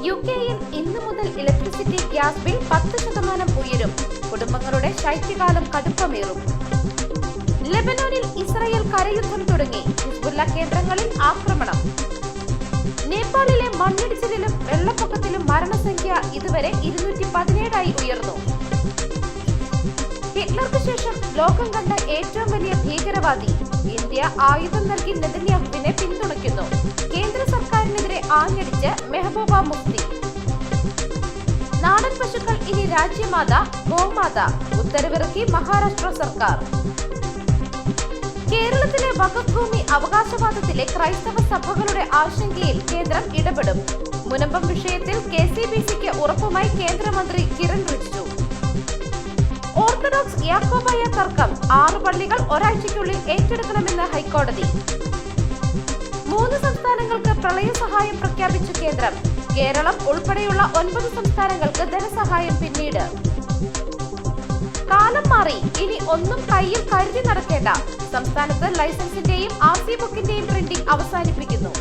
യുകെയിൽ ഇന്നു മുതൽ electricity gas bill 10% ഉയരും. കുടുംബങ്ങളുടെ ശൈത്യകാലം കടുപ്പമേറും. ലെബനോനിൽ ഇസ്രായേൽ കരയുദ്ധം തുടങ്ങി. ഹിസ്ബുള്ള കേന്ദ്രങ്ങളിൽ ആക്രമണം. നേപ്പാളിലെ മണ്ണിടിച്ചിലിലും വെള്ളപ്പൊക്കത്തിലും മരണസംഖ്യ ഇതുവരെ 217 ഉയർന്നു. ഹിറ്റ്ലർക്ക് ശേഷം ലോകം കണ്ട ഏറ്റവും വലിയ ഭീകരവാദി. ഇന്ത്യ ആയുധം നൽകി നെതന്യാഹുവിനെ പിന്തുണയ്ക്കുന്നു. കേന്ദ്ര സർക്കാരിനെതിരെ ആഞ്ഞടിച്ച് മെഹബൂബ മുഫ്തി. നാടൻ പശുക്കൾ ഇനി രാജ്യമാത ഗോമാത. ഉത്തരവിറക്കി മഹാരാഷ്ട്ര സർക്കാർ. കേരളത്തിലെ വഖഫ് ഭൂമി അവകാശവാദത്തിലെ ക്രൈസ്തവ സഭകളുടെ ആശങ്കയിൽ കേന്ദ്രം ഇടപെടും. മുനമ്പം വിഷയത്തിൽ KCBCക്ക് ഉറപ്പുമായി കേന്ദ്രമന്ത്രി കിരൺ റിജിജു. ഓർത്തഡോക്സ് യാക്കോബായ തർക്കം 6 പള്ളികൾ ഒരാഴ്ചയ്ക്കുള്ളിൽ ഏറ്റെടുക്കണമെന്ന് ഹൈക്കോടതി. 3 സംസ്ഥാനങ്ങൾക്ക് പ്രളയ സഹായം പ്രഖ്യാപിച്ചു കേന്ദ്രം. കേരളം ഉൾപ്പെടെയുള്ള 9 സംസ്ഥാനങ്ങൾക്ക് ധനസഹായം പിന്നീട്. കാലം മാറി, ഇനി ഒന്നും കയ്യിൽ കരുതി നടക്കേണ്ട. സംസ്ഥാനത്ത് ലൈസൻസിന്റെയും RC ബുക്കിന്റെയും പ്രിന്റിംഗ് അവസാനിപ്പിക്കുന്നു.